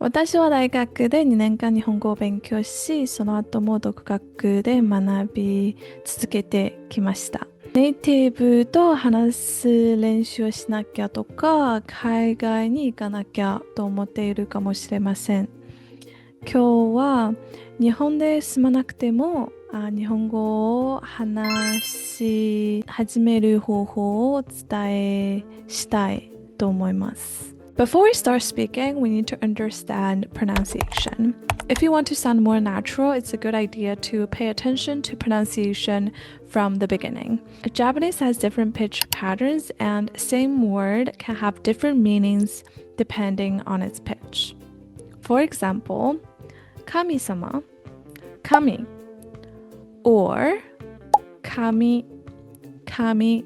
私は大学で2年間日本語を勉強し、その後も独学で学び続けてきました。ネイティブと話す練習をしなきゃとか、海外に行かなきゃと思っているかもしれません。今日は日本で住まなくても日本語を話し始める方法をお伝えしたいと思います。Before we start speaking, we need to understand pronunciation. If you want to sound more natural, it's a good idea to pay attention to pronunciation from the beginning. Japanese has different pitch patterns, and same word can have different meanings depending on its pitch. For example, 神様, kami, or kami, kami,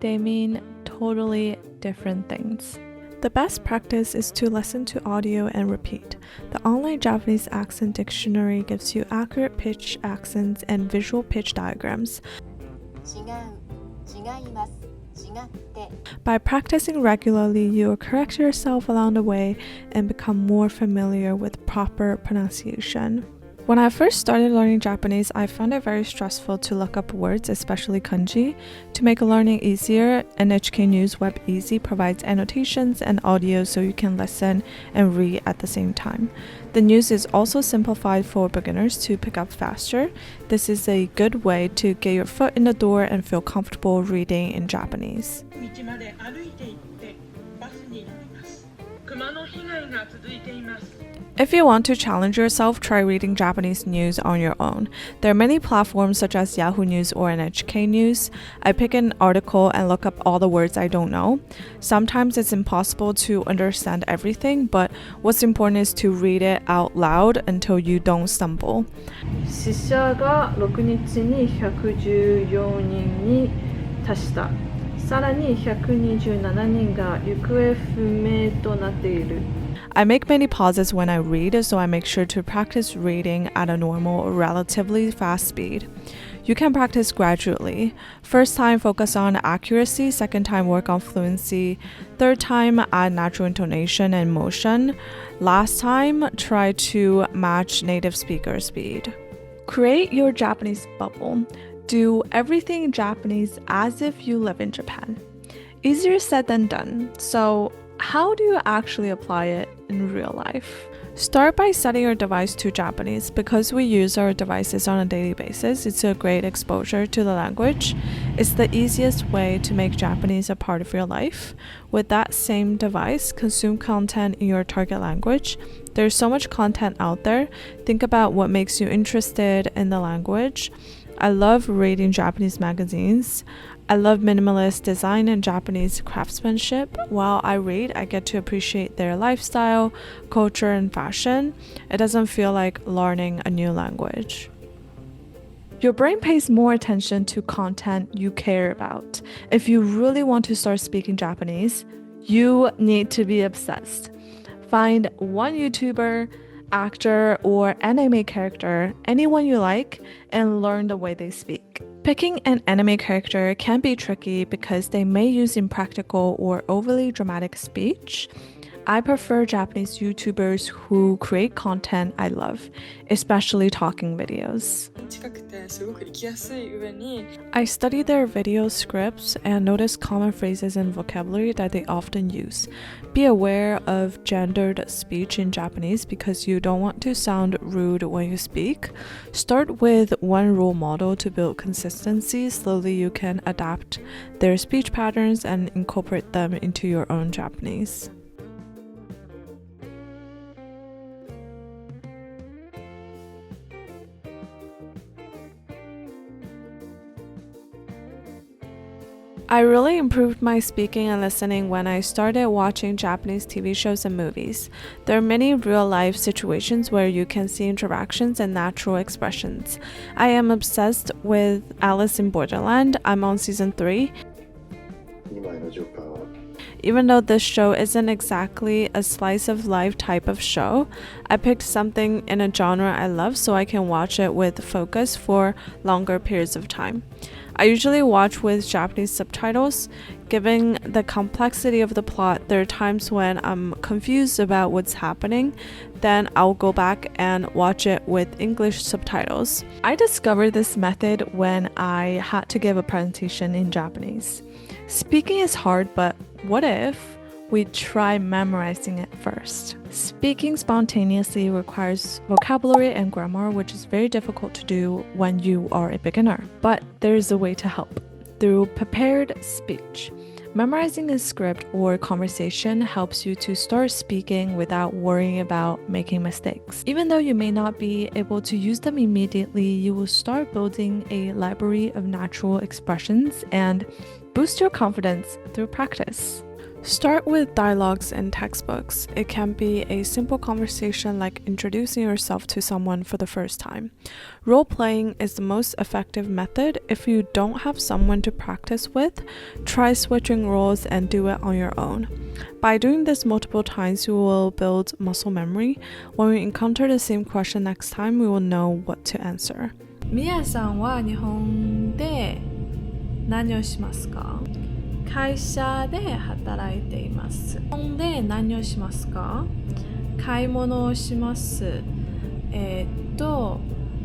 they mean totally different things. The best practice is to listen to audio and repeat. The online Japanese accent dictionary gives you accurate pitch accents and visual pitch diagrams. By practicing regularly, you will correct yourself along the way and become more familiar with proper pronunciation. When I first started learning Japanese, I found it very stressful to look up words, especially kanji. To make learning easier, NHK News Web Easy provides annotations and audio so you can listen and read at the same time. The news is also simplified for beginners to pick up faster. This is a good way to get your foot in the door and feel comfortable reading in Japanese. If you want to challenge yourself, try reading Japanese news on your own. There are many platforms such as Yahoo News or NHK News. I pick an article and look up all the words I don't know. Sometimes it's impossible to understand everything, but what's important is to read it out loud until you don't stumble. 死者が6日に114人に達した。さらに127人が行方不明となっている。I make many pauses when I read, so I make sure to practice reading at a normal or relatively fast speed. You can practice gradually. First time, focus on accuracy. Second time, work on fluency. Third time, add natural intonation and motion. Last time, try to match native speaker speed. Create your Japanese bubble. Do everything Japanese as if you live in Japan. Easier said than done. So, how do you actually apply it in real life? Start by setting your device to Japanese. Because we use our devices on a daily basis, it's a great exposure to the language. It's the easiest way to make Japanese a part of your life. With that same device, consume content in your target language. There's so much content out there. Think about what makes you interested in the language. I love reading Japanese magazines. I love minimalist design and Japanese craftsmanship. While I read, I get to appreciate their lifestyle, culture, and fashion. It doesn't feel like learning a new language. Your brain pays more attention to content you care about. If you really want to start speaking Japanese, you need to be obsessed. Find one YouTuber, actor, or anime character, anyone you like, and learn the way they speak. Picking an anime character can be tricky because they may use impractical or overly dramatic speech. I prefer Japanese YouTubers who create content I love, especially talking videos. I study their video scripts and notice common phrases and vocabulary that they often use. Be aware of gendered speech in Japanese because you don't want to sound rude when you speak. Start with one role model to build consistency. Slowly you can adapt their speech patterns and incorporate them into your own Japanese. I really improved my speaking and listening when I started watching Japanese TV shows and movies. There are many real-life situations where you can see interactions and natural expressions. I am obsessed with Alice in Borderland. I'm on season 3. Even though this show isn't exactly a slice of life type of show, I picked something in a genre I love so I can watch it with focus for longer periods of time. I usually watch with Japanese subtitles. Given the complexity of the plot, there are times when I'm confused about what's happening. Then I'll go back and watch it with English subtitles. I discovered this method when I had to give a presentation in Japanese. Speaking is hard, but what if we try memorizing it first? Speaking spontaneously requires vocabulary and grammar, which is very difficult to do when you are a beginner. But there's a way to help through prepared speech. Memorizing a script or conversation helps you to start speaking without worrying about making mistakes. Even though you may not be able to use them immediately, you will start building a library of natural expressions and boost your confidence through practice. Start with dialogues in textbooks. It can be a simple conversation like introducing yourself to someone for the first time. Role-playing is the most effective method. If you don't have someone to practice with, try switching roles and do it on your own. By doing this multiple times, you will build muscle memory. When we encounter the same question next time, we will know what to answer. 皆さんは日本で何をしますか？会社で働いています。日本で何をしますか？買い物をします。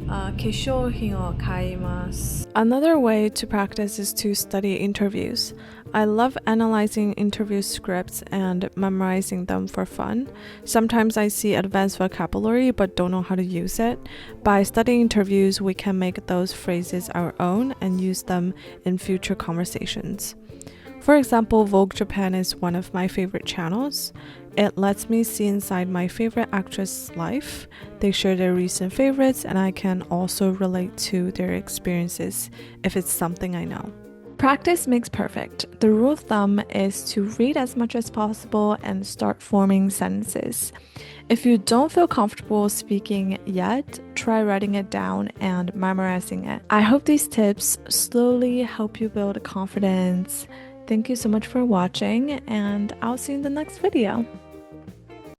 化粧品を買います。Another way to practice is to study interviews. I love analyzing interview scripts and memorizing them for fun. Sometimes I see advanced vocabulary but don't know how to use it. By studying interviews, we can make those phrases our own and use them in future conversations. For example, Vogue Japan is one of my favorite channels. It lets me see inside my favorite actress' life. They share their recent favorites, and I can also relate to their experiences if it's something I know. Practice makes perfect. The rule of thumb is to read as much as possible and start forming sentences. If you don't feel comfortable speaking yet, try writing it down and memorizing it. I hope these tips slowly help you build confidence. Thank you so much for watching, and I'll see you in the next video.